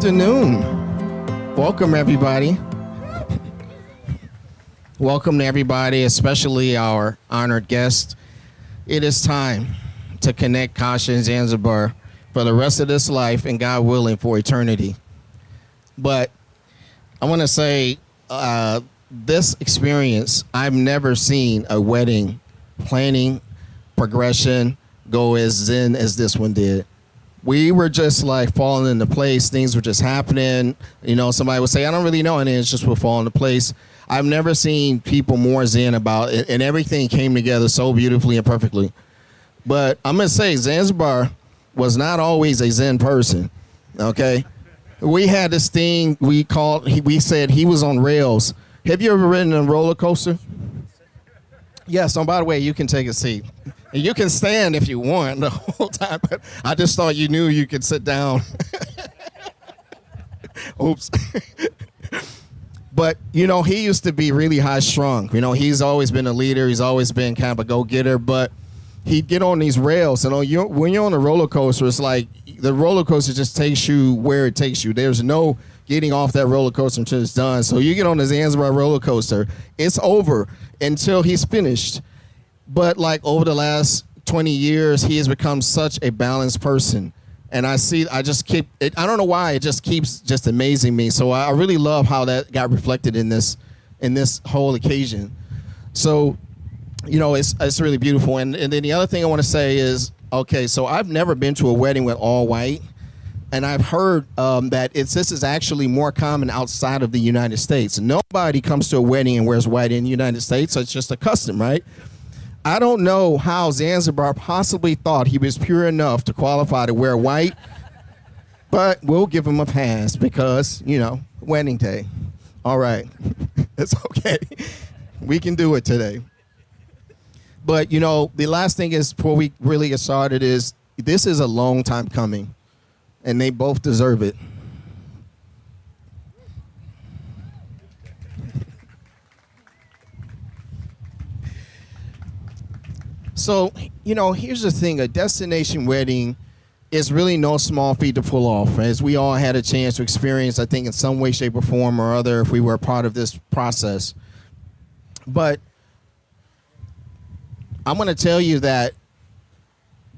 afternoon. Welcome, everybody. Welcome to everybody, especially our honored guest. It is time to connect Kasha and Zanzibar for the rest of this life and, God willing, for eternity. But I want to say this experience, I've never seen a wedding planning progression go as zen as this one did. We were just like falling into place. Things were just happening. You know, somebody would say, I don't really know, and then it just would fall into place. I've never seen people more zen about it, and everything came together so beautifully and perfectly. But I'm going to say Zanzibar was not always a zen person, okay? We had this thing we said he was on rails. Have you ever ridden a roller coaster? Yes, by the way, you can take a seat. And you can stand if you want the whole time, but I just thought you knew you could sit down. Oops. But, you know, he used to be really high strung. You know, he's always been a leader. He's always been kind of a go-getter, but he'd get on these rails. And when you're on a roller coaster, it's like the roller coaster just takes you where it takes you. There's no getting off that roller coaster until it's done. So you get on the Zanzibar roller coaster, it's over until he's finished. But like over the last 20 years, he has become such a balanced person. And I don't know why, it just keeps just amazing me. So I really love how that got reflected in this whole occasion. So, you know, it's really beautiful. And then the other thing I want to say is, okay, so I've never been to a wedding with all white. And I've heard that this is actually more common outside of the United States. Nobody comes to a wedding and wears white in the United States, so it's just a custom, right? I don't know how Zanzibar possibly thought he was pure enough to qualify to wear white, but we'll give him a pass because, you know, wedding day. All right, it's okay. We can do it today. But, you know, the last thing is, before we really get started, is this is a long time coming. And they both deserve it. So, you know, here's the thing. A destination wedding is really no small feat to pull off. As we all had a chance to experience, I think, in some way, shape, or form or other, if we were a part of this process. But I'm going to tell you that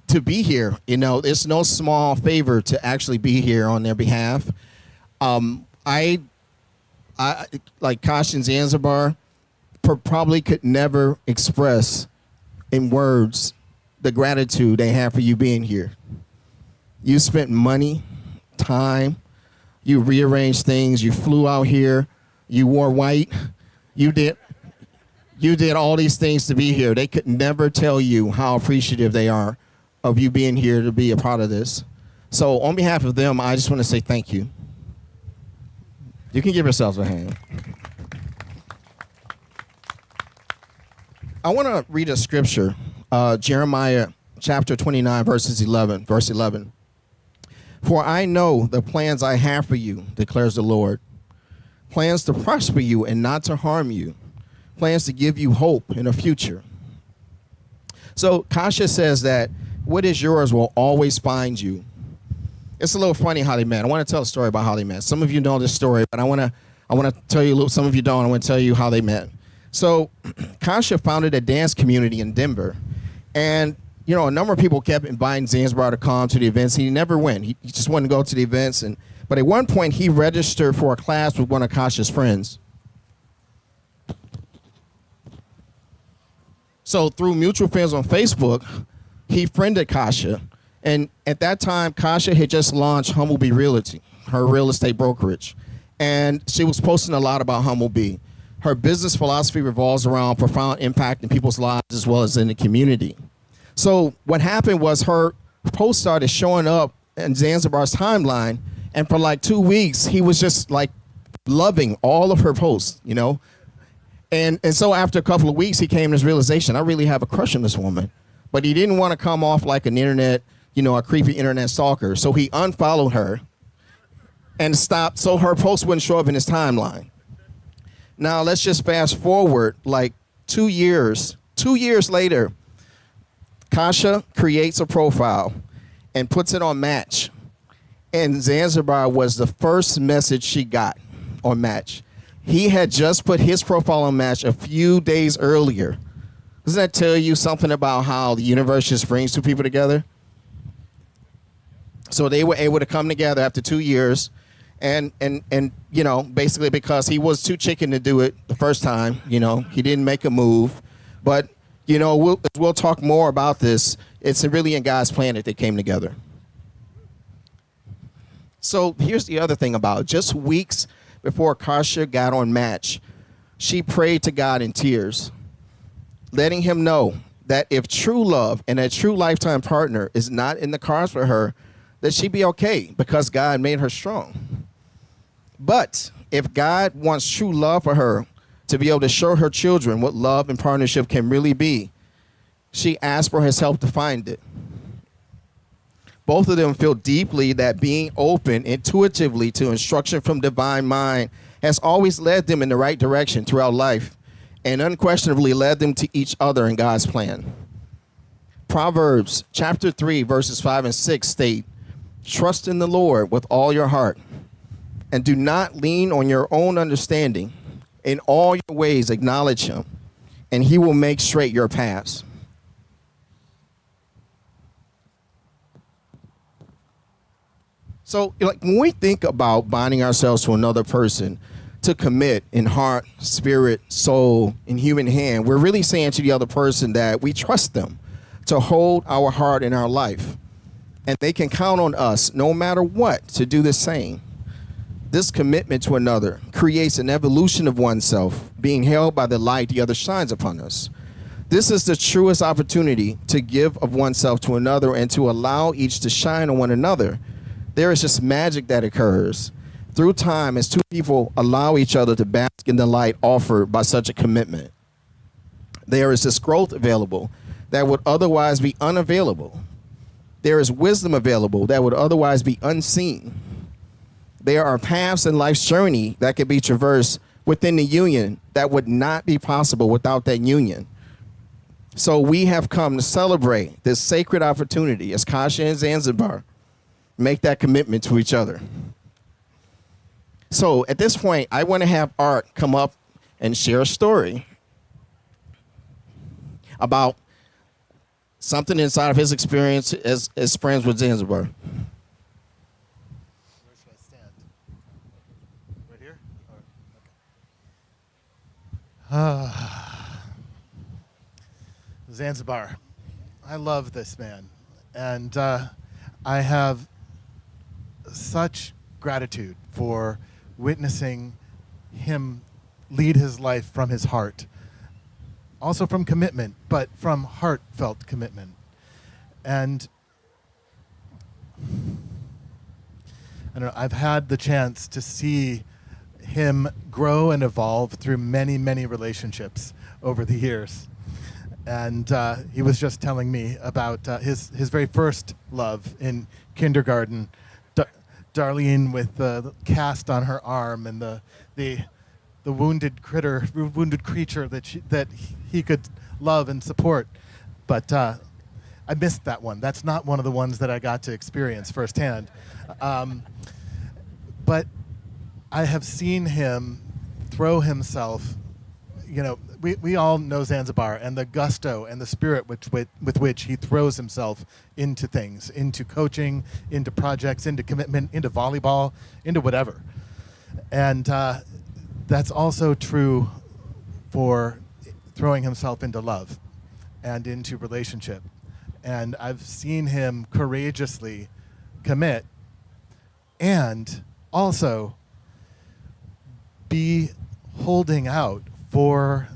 to be here, you know, it's no small favor to actually be here on their behalf. I like Kasha and Zanzibar, probably could never express in words the gratitude they have for you being here. You spent money, time, you rearranged things, you flew out here, you wore white, you did all these things to be here. They could never tell you how appreciative they are of you being here to be a part of this. So on behalf of them, I just want to say thank you. You can give yourselves a hand. I want to read a scripture, Jeremiah chapter 29, verse 11. For I know the plans I have for you, declares the Lord. Plans to prosper you and not to harm you. Plans to give you hope in a future. So Kasha says that what is yours will always find you. It's a little funny how they met. I want to tell a story about how they met. Some of you know this story, but I want to tell you a little. Some of you don't. I want to tell you how they met. So, Kasha founded a dance community in Denver, and you know a number of people kept inviting Zanzibar to come to the events. He never went. He just wanted to go to the events, but at one point he registered for a class with one of Kasha's friends. So through mutual friends on Facebook, he friended Kasha, and at that time, Kasha had just launched Humblebee Realty, her real estate brokerage, and she was posting a lot about Humblebee. Her business philosophy revolves around profound impact in people's lives as well as in the community. So what happened was her post started showing up in Zanzibar's timeline, and for like 2 weeks, he was just like loving all of her posts, you know? And so after a couple of weeks, he came to this realization, I really have a crush on this woman. But he didn't want to come off like an internet, you know, a creepy internet stalker. So he unfollowed her and stopped so her post wouldn't show up in his timeline. Now let's just fast forward like 2 years. 2 years later, Kasha creates a profile and puts it on Match. And Zanzibar was the first message she got on Match. He had just put his profile on Match a few days earlier. Doesn't that tell you something about how the universe just brings two people together? So they were able to come together after 2 years, and you know, basically because he was too chicken to do it the first time. You know, he didn't make a move, but you know, we'll talk more about this. It's really in God's plan that they came together. So here's the other thing about it. Just weeks before Kasha got on Match, she prayed to God in tears, letting him know that if true love and a true lifetime partner is not in the cards for her, that she'd be okay because God made her strong. But if God wants true love for her to be able to show her children what love and partnership can really be, she asked for his help to find it. Both of them feel deeply that being open intuitively to instruction from divine mind has always led them in the right direction throughout life and unquestionably led them to each other in God's plan. Proverbs chapter 3, verses 5 and 6 state, "Trust in the Lord with all your heart, and do not lean on your own understanding. In all your ways acknowledge him, and he will make straight your paths." So, like, when we think about binding ourselves to another person, to commit in heart, spirit, soul, and human hand, we're really saying to the other person that we trust them to hold our heart in our life. And they can count on us, no matter what, to do the same. This commitment to another creates an evolution of oneself, being held by the light the other shines upon us. This is the truest opportunity to give of oneself to another and to allow each to shine on one another. There is just magic that occurs through time as two people allow each other to bask in the light offered by such a commitment. There is this growth available that would otherwise be unavailable. There is wisdom available that would otherwise be unseen. There are paths in life's journey that can be traversed within the union that would not be possible without that union. So we have come to celebrate this sacred opportunity as Kasha and Zanzibar make that commitment to each other. So at this point, I want to have Art come up and share a story about something inside of his experience as friends with Zanzibar. Where should I stand? Right here? Okay. Zanzibar. I love this man. And I have such gratitude for witnessing him lead his life from his heart. Also from commitment, but from heartfelt commitment. And I don't know, I've had the chance to see him grow and evolve through many, many relationships over the years. And he was just telling me about his very first love in kindergarten, Darlene with the cast on her arm and the wounded creature that he could love and support. But I missed that one. That's not one of the ones that I got to experience firsthand. But I have seen him throw himself. You know, we all know Zanzibar and the gusto and the spirit with which he throws himself into things, into coaching, into projects, into commitment, into volleyball, into whatever. And that's also true for throwing himself into love and into relationship. And I've seen him courageously commit and also be holding out for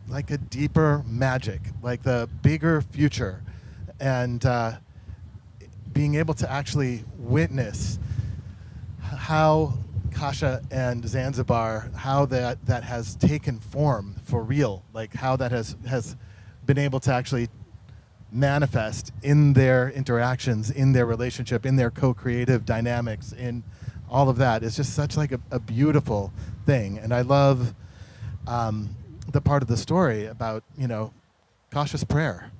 like a deeper magic, like the bigger future, and being able to actually witness how Kasha and Zanzibar, how that has taken form for real, like how that has been able to actually manifest in their interactions, in their relationship, in their co-creative dynamics, in all of that. It's just such like a beautiful thing. And I love the part of the story about, you know, Kasha's prayer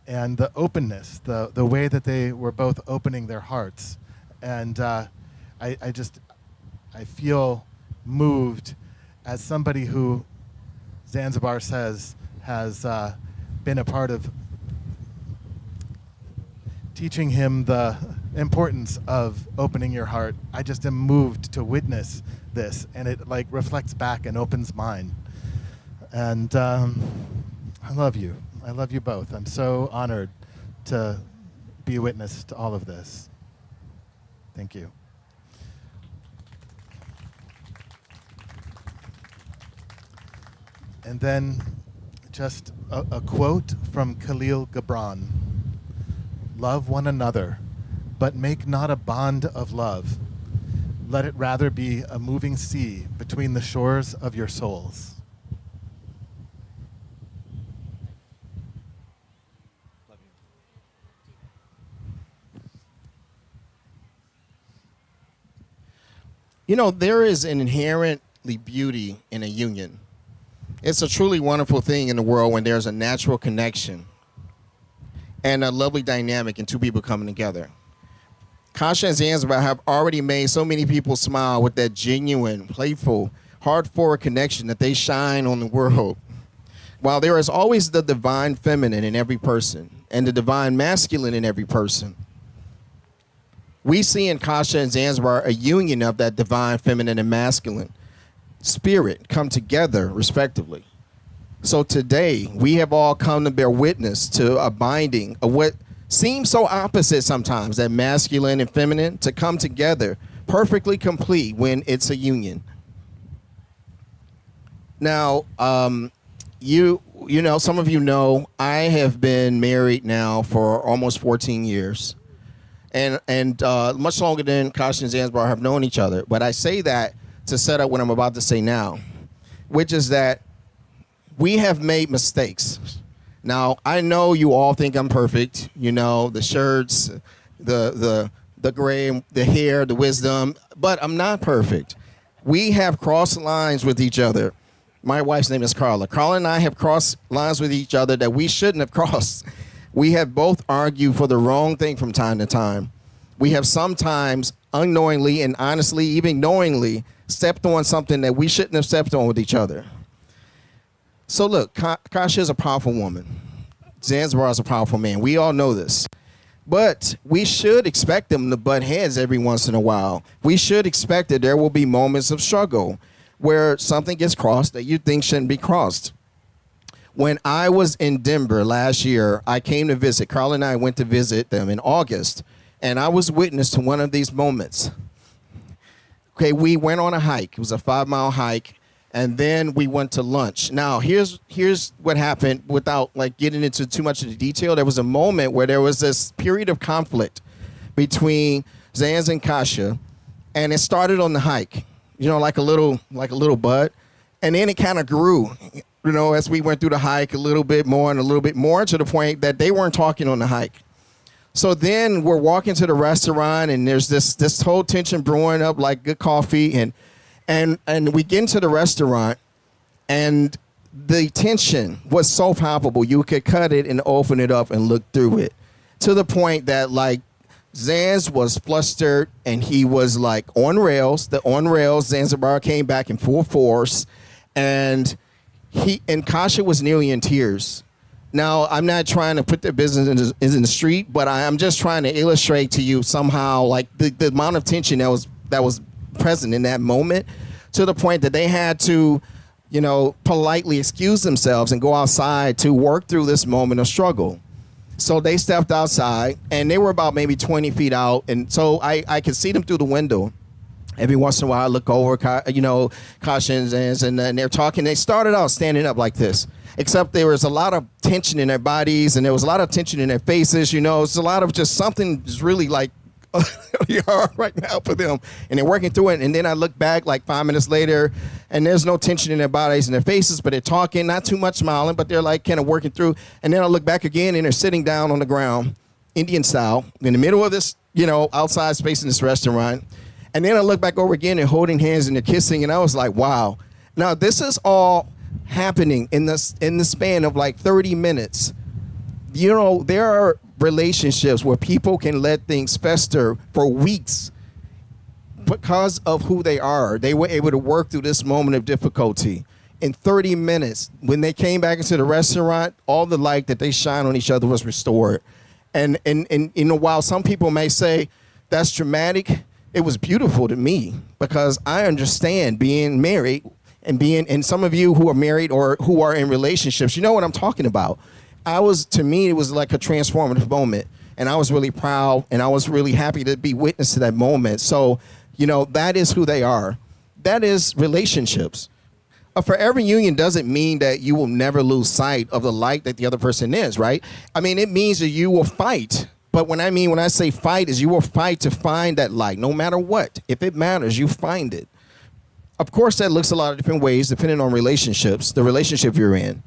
and the openness, the way that they were both opening their hearts. And I feel moved as somebody who Zanzibar says has been a part of teaching him the importance of opening your heart. I just am moved to witness this, and it like reflects back and opens mine. And I love you. I love you both. I'm so honored to be a witness to all of this. Thank you. And then just a quote from Khalil Gibran. Love one another, but make not a bond of love. Let it rather be a moving sea between the shores of your souls. You know, there is an inherently beauty in a union. It's a truly wonderful thing in the world when there's a natural connection and a lovely dynamic and two people coming together. Kasha and Zanzibar have already made so many people smile with that genuine, playful, hard-forward connection that they shine on the world. While there is always the divine feminine in every person and the divine masculine in every person, we see in Kasha and Zanzibar a union of that divine feminine and masculine spirit come together respectively. So today, we have all come to bear witness to a binding of what seems so opposite sometimes, that masculine and feminine, to come together perfectly complete when it's a union. Now, you know, some of you know, I have been married now for almost 14 years. And much longer than Kasha and Zanzibar have known each other. But I say that to set up what I'm about to say now, which is that we have made mistakes. Now, I know you all think I'm perfect. You know, the shirts, the gray, the hair, the wisdom, but I'm not perfect. We have crossed lines with each other. My wife's name is Carla. Carla and I have crossed lines with each other that we shouldn't have crossed. We have both argued for the wrong thing from time to time. We have sometimes unknowingly and honestly, even knowingly, stepped on something that we shouldn't have stepped on with each other. So look, Kasha is a powerful woman. Zanzibar is a powerful man. We all know this. But we should expect them to butt heads every once in a while. We should expect that there will be moments of struggle where something gets crossed that you think shouldn't be crossed. When I was in Denver last year, I came to visit. Carl and I went to visit them in August, and I was witness to one of these moments. Okay, we went on a hike. It was a 5-mile hike, and then we went to lunch. Now, here's what happened without like getting into too much of the detail. There was a moment where there was this period of conflict between Zanz and Kasha, and it started on the hike. You know, like a little bud, and then it kind of grew. You know, as we went through the hike a little bit more and a little bit more to the point that they weren't talking on the hike. So then we're walking to the restaurant and there's this whole tension brewing up, like good coffee, and we get into the restaurant and the tension was so palpable. You could cut it and open it up and look through it to the point that like Zanz was flustered and he was like on rails. The on rails, Zanzibar came back in full force, and Kasha was nearly in tears. Now, I'm not trying to put their business in the street, but I'm just trying to illustrate to you somehow like the amount of tension that was present in that moment, to the point that they had to, you know, politely excuse themselves and go outside to work through this moment of struggle. So they stepped outside, and they were about maybe 20 feet out, and so I could see them through the window. Every once in a while, I look over, you know, Kasha and Zanz, and they're talking. They started out standing up like this, except there was a lot of tension in their bodies, and there was a lot of tension in their faces. You know, it's a lot of just something is really like hard right now for them, and they're working through it. And then I look back like 5 minutes later, and there's no tension in their bodies and their faces, but they're talking, not too much smiling, but they're like kind of working through. And then I look back again, and they're sitting down on the ground, Indian style, in the middle of this, you know, outside space in this restaurant. And then I look back over again and holding hands and they're kissing, and I was like, wow. Now this is all happening in the span of like 30 minutes. There are relationships where people can let things fester for weeks because of who they are. They were able to work through this moment of difficulty. In 30 minutes, when they came back into the restaurant, all the light that they shine on each other was restored. And while some people may say that's dramatic, it was beautiful to me because I understand being married and some of you who are married or who are in relationships, you know what I'm talking about. To me, it was like a transformative moment. And I was really proud and I was really happy to be witness to that moment. So, that is who they are. That is relationships. A forever union doesn't mean that you will never lose sight of the light that the other person is, right? I mean, it means that you will fight. But when I say fight, is you will fight to find that light, no matter what. If it matters, you find it. Of course, that looks a lot of different ways, depending on relationships, the relationship you're in.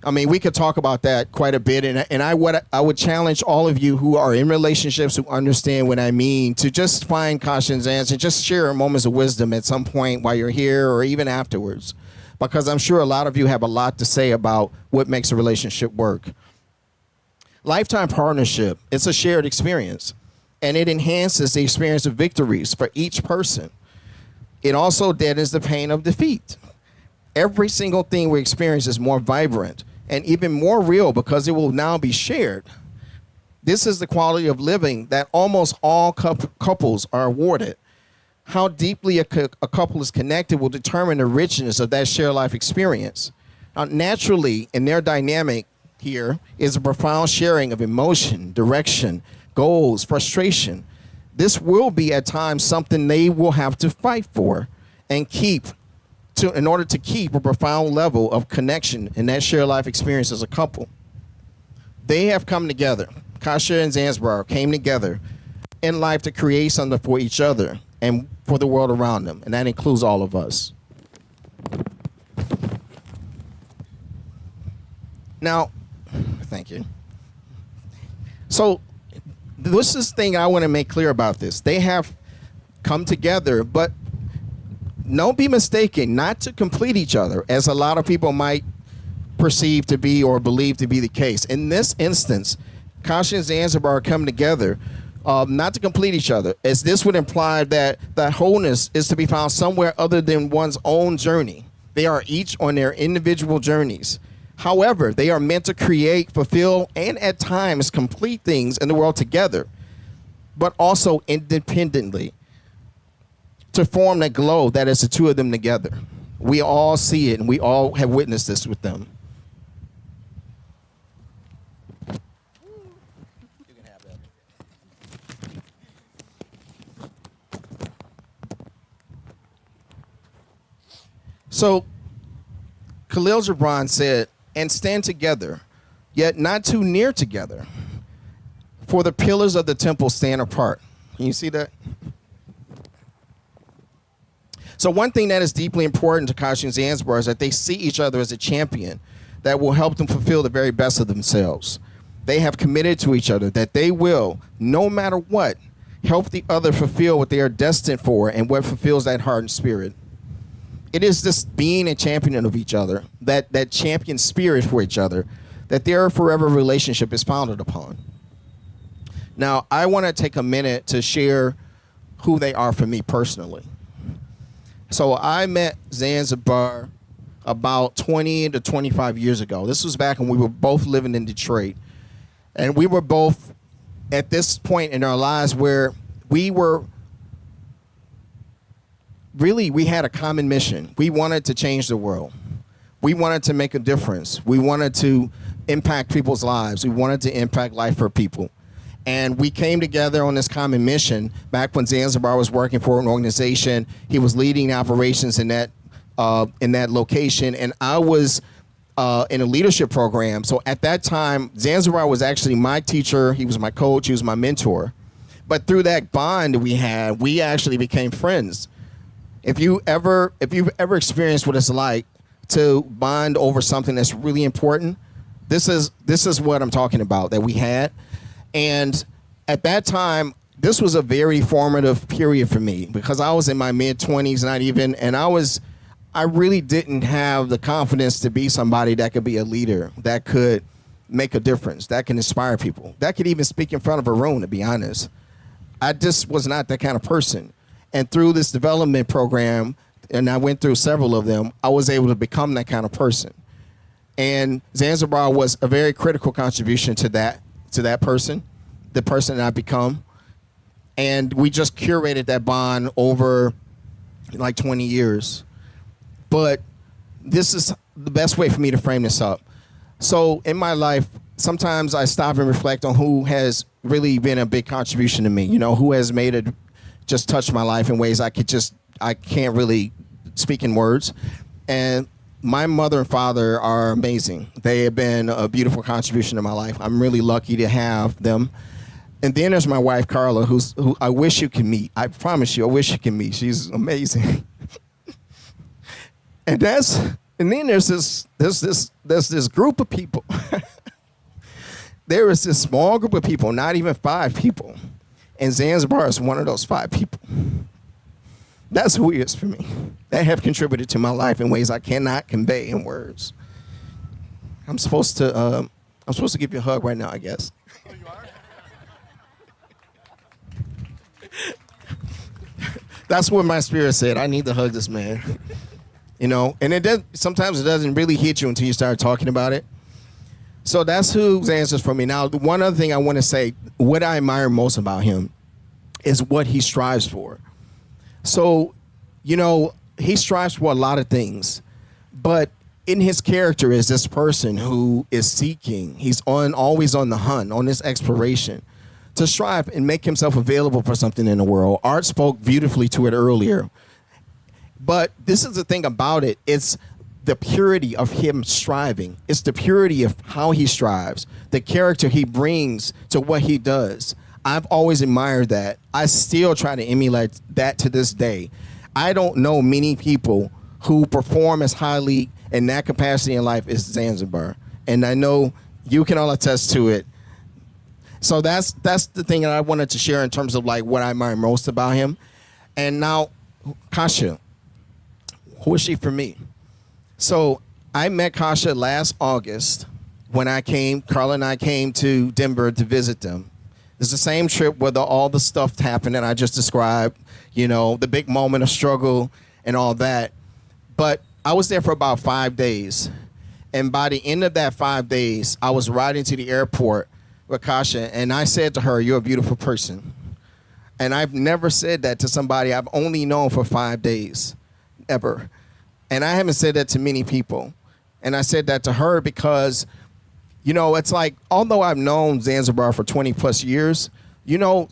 I mean, we could talk about that quite a bit, and I would challenge all of you who are in relationships who understand what I mean to just find Kashin's answer, just share moments of wisdom at some point while you're here or even afterwards, because I'm sure a lot of you have a lot to say about what makes a relationship work. Lifetime partnership, it's a shared experience, and it enhances the experience of victories for each person. It also deadens the pain of defeat. Every single thing we experience is more vibrant and even more real because it will now be shared. This is the quality of living that almost all couples are awarded. How deeply a couple is connected will determine the richness of that shared life experience. Naturally, in their dynamic here is a profound sharing of emotion, direction, goals, frustration. This will be at times something they will have to fight for and in order to keep a profound level of connection in that shared life experience as a couple. They have come together. Kasha and Zanzibar came together in life to create something for each other and for the world around them, and that includes all of us. Now, thank you. So, this is the thing I want to make clear about this. They have come together, but don't be mistaken, not to complete each other, as a lot of people might perceive to be or believe to be the case. In this instance, Kasha and Zanzibar come together not to complete each other, as this would imply that wholeness is to be found somewhere other than one's own journey. They are each on their individual journeys. However, they are meant to create, fulfill, and at times complete things in the world together, but also independently, to form that glow that is the two of them together. We all see it, and we all have witnessed this with them. You can have that. So, Khalil Gibran said, "And stand together, yet not too near together, for the pillars of the temple stand apart." Can you see that? So one thing that is deeply important to Kashi and Zanzibar is that they see each other as a champion that will help them fulfill the very best of themselves. They have committed to each other that they will, no matter what, help the other fulfill what they are destined for and what fulfills that heart and spirit. It is this being a champion of each other, that champion spirit for each other, that their forever relationship is founded upon. Now, I want to take a minute to share who they are for me personally. So I met Zanzibar about 20 to 25 years ago. This was back when we were both living in Detroit. And we were both at this point in our lives where we had a common mission. We wanted to change the world. We wanted to make a difference. We wanted to impact people's lives. We wanted to impact life for people. And we came together on this common mission back when Zanzibar was working for an organization. He was leading operations in that location, and I was in a leadership program. So at that time, Zanzibar was actually my teacher. He was my coach. He was my mentor. But through that bond we had, we actually became friends. If you've ever experienced what it's like to bond over something that's really important, this is what I'm talking about that we had. And at that time, this was a very formative period for me because I was in my mid-20s, and I really didn't have the confidence to be somebody that could be a leader, that could make a difference, that can inspire people, that could even speak in front of a room, to be honest. I just was not that kind of person. And through this development program, and I went through several of them, I was able to become that kind of person. And Zanzibar was a very critical contribution to that person, the person that I become. And we just curated that bond over like 20 years. But this is the best way for me to frame this up. So in my life, sometimes I stop and reflect on who has really been a big contribution to me, who has made it just touch my life in ways I can't really speak in words. And my mother and father are amazing. They have been a beautiful contribution to my life. I'm really lucky to have them. And then there's my wife, Carla, who I wish you can meet. I promise you, I wish you can meet. She's amazing. and then there's this group of people. There is this small group of people, not even 5 people. And Zanzibar is one of those 5 people. That's who he is for me. They have contributed to my life in ways I cannot convey in words. I'm supposed to give you a hug right now, I guess. Oh, you are? That's what my spirit said. I need to hug this man. And sometimes it doesn't really hit you until you start talking about it. So that's who Zans is for me. Now, one other thing I want to say, what I admire most about him is what he strives for. So, he strives for a lot of things, but in his character is this person who is seeking. He's always on the hunt, on this exploration to strive and make himself available for something in the world. Art spoke beautifully to it earlier. But this is the thing about it. It's the purity of him striving. It's the purity of how he strives, the character he brings to what he does. I've always admired that. I still try to emulate that to this day. I don't know many people who perform as highly in that capacity in life as Zanzibar. And I know you can all attest to it. So that's the thing that I wanted to share in terms of like what I admire most about him. And now, Kasha, who is she for me? So I met Kasha last August when Carla and I came to Denver to visit them. It's the same trip where all the stuff happened that I just described, the big moment of struggle and all that. But I was there for about 5 days. And by the end of that 5 days, I was riding to the airport with Kasha, and I said to her, "You're a beautiful person." And I've never said that to somebody I've only known for 5 days, ever. And I haven't said that to many people. And I said that to her because, it's like, although I've known Zanzibar for 20 plus years,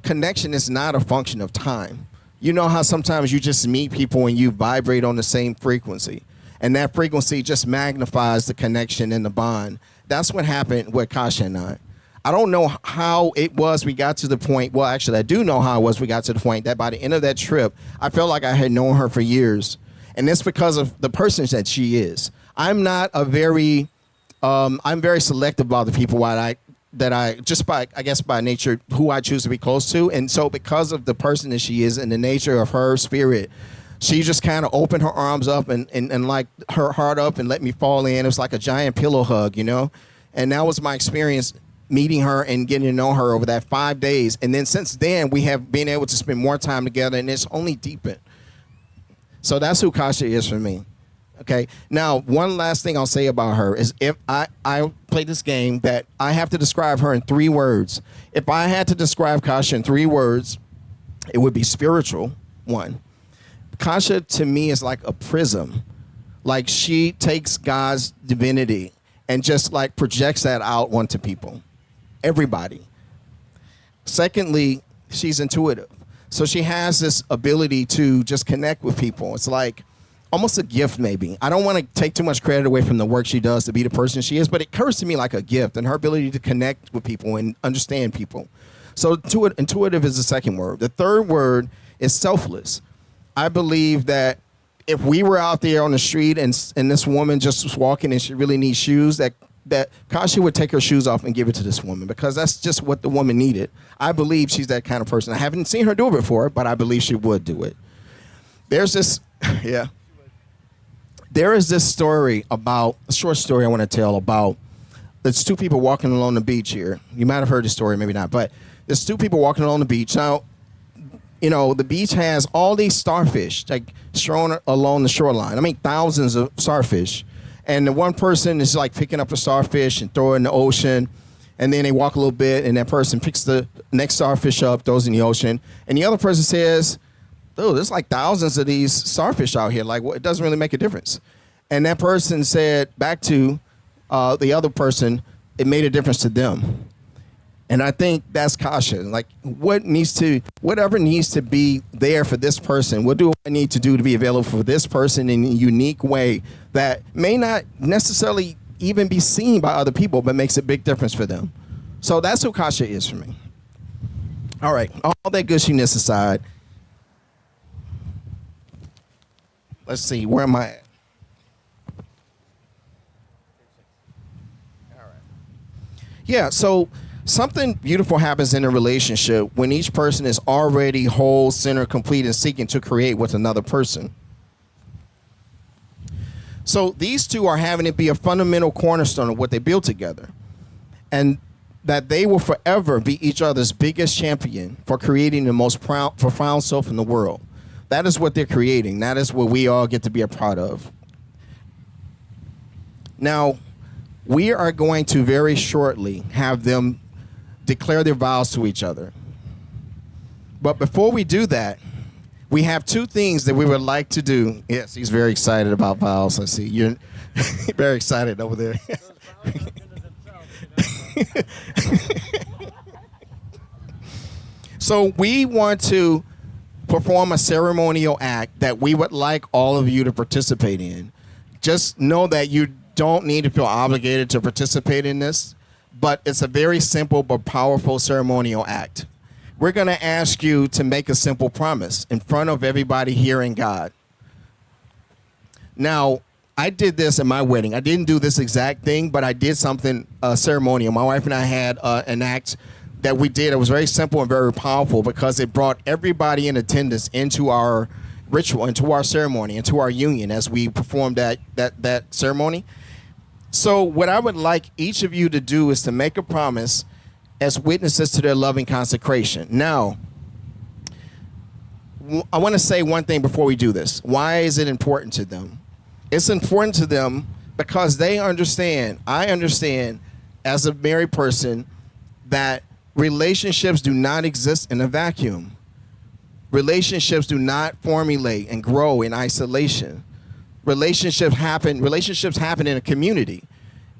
connection is not a function of time. You know how sometimes you just meet people and you vibrate on the same frequency. And that frequency just magnifies the connection and the bond. That's what happened with Kasha and I. I don't know how it was we got to the point. Well, actually, I do know how it was we got to the point that by the end of that trip, I felt like I had known her for years. And it's because of the person that she is. I'm very selective about the people by nature, who I choose to be close to. And so because of the person that she is and the nature of her spirit, she just kind of opened her arms up and like her heart up and let me fall in. It was like a giant pillow hug, And that was my experience meeting her and getting to know her over that 5 days. And then since then, we have been able to spend more time together, and it's only deepened. So that's who Kasha is for me. Okay. Now, one last thing I'll say about her is if I play this game that I have to describe her in 3 words. If I had to describe Kasha in 3 words, it would be spiritual, 1. Kasha to me is like a prism. Like she takes God's divinity and just like projects that out onto people. Everybody. Secondly, she's intuitive. So she has this ability to just connect with people. It's like almost a gift, maybe. I don't want to take too much credit away from the work she does to be the person she is, but it occurs to me like a gift and her ability to connect with people and understand people. So intuitive is the second word. The third word is selfless. I believe that if we were out there on the street and this woman just was walking and she really needs shoes, that Kasha would take her shoes off and give it to this woman because that's just what the woman needed. I believe she's that kind of person. I haven't seen her do it before, but I believe she would do it. There's this, yeah. There is this story a short story I want to tell about there's two people walking along the beach here. You might have heard the story, maybe not, but there's two people walking along the beach. Now, the beach has all these starfish like strewn along the shoreline. I mean, thousands of starfish. And the one person is like picking up the starfish and throw it in the ocean. And then they walk a little bit, and that person picks the next starfish up, throws it in the ocean. And the other person says, "Oh, there's like thousands of these starfish out here. Like, well, it doesn't really make a difference." And that person said back to the other person, it made a difference to them. And I think that's caution. Like, whatever needs to be there for this person, what do I need to do to be available for this person in a unique way that may not necessarily even be seen by other people, but makes a big difference for them. So that's who Kasha is for me. All right, all that gushiness aside, let's see, where am I at? All right. Yeah, so something beautiful happens in a relationship when each person is already whole, centered, complete, and seeking to create with another person. So these two are having it be a fundamental cornerstone of what they build together. And that they will forever be each other's biggest champion for creating the most profound self in the world. That is what they're creating. That is what we all get to be a part of. Now, we are going to very shortly have them declare their vows to each other. But before we do that, we have two things that we would like to do. Yes, he's very excited about vows. I see you're very excited over there. So we want to perform a ceremonial act that we would like all of you to participate in. Just know that you don't need to feel obligated to participate in this, but it's a very simple but powerful ceremonial act. We're going to ask you to make a simple promise in front of everybody here in God. Now, I did this at my wedding. I didn't do this exact thing, but I did something ceremonial. My wife and I had an act that we did. It was very simple and very powerful because it brought everybody in attendance into our ritual, into our ceremony, into our union as we performed that ceremony. So what I would like each of you to do is to make a promise as witnesses to their loving consecration. Now, I want to say one thing before we do this. Why is it important to them? It's important to them because they understand, I understand as a married person, that relationships do not exist in a vacuum. Relationships do not formulate and grow in isolation. Relationships happen in a community.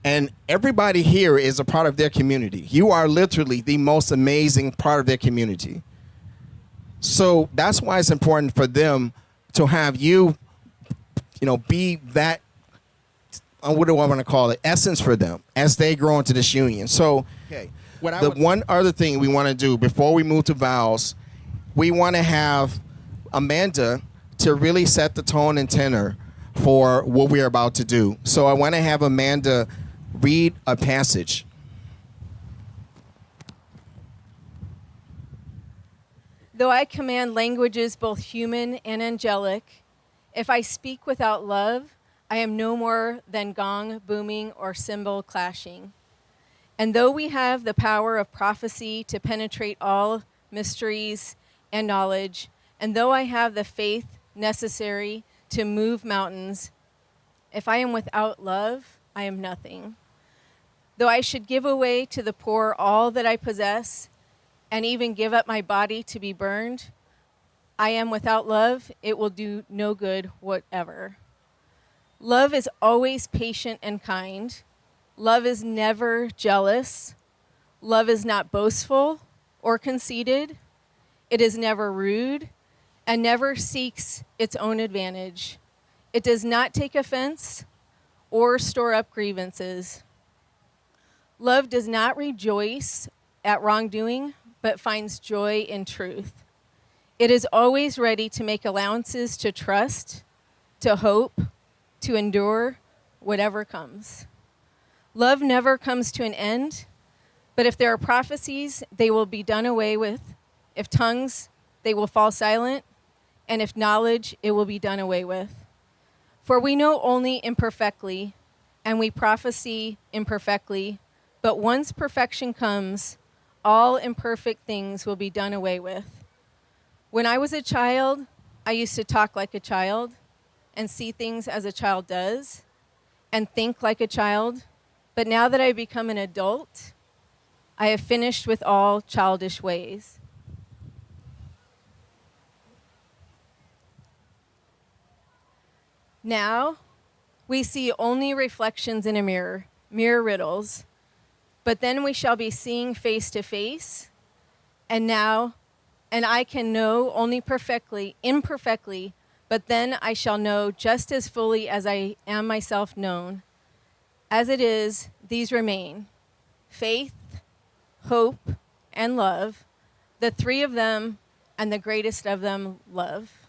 And everybody here is a part of their community. You are literally the most amazing part of their community. So that's why it's important for them to have you, be that, what do I want to call it, essence for them as they grow into this union. So one other thing we want to do before we move to vows, we want to have Amanda to really set the tone and tenor for what we're about to do. So I want to have Amanda read a passage. Though I command languages both human and angelic, if I speak without love, I am no more than gong booming or cymbal clashing. And though we have the power of prophecy to penetrate all mysteries and knowledge, and though I have the faith necessary to move mountains, if I am without love, I am nothing. Though I should give away to the poor all that I possess, and even give up my body to be burned, I am without love, it will do no good whatever. Love is always patient and kind. Love is never jealous. Love is not boastful or conceited. It is never rude and never seeks its own advantage. It does not take offense or store up grievances. Love does not rejoice at wrongdoing, but finds joy in truth. It is always ready to make allowances to trust, to hope, to endure whatever comes. Love never comes to an end, but if there are prophecies, they will be done away with. If tongues, they will fall silent, and if knowledge, it will be done away with. For we know only imperfectly, and we prophesy imperfectly, But once perfection comes, all imperfect things will be done away with. When I was a child, I used to talk like a child and see things as a child does and think like a child. But now that I've become an adult, I have finished with all childish ways. Now, we see only reflections in a mirror, mirror riddles. But then we shall be seeing face to face. And I can know only imperfectly, but then I shall know just as fully as I am myself known. As it is, these remain: faith, hope, and love, the three of them, and the greatest of them, love.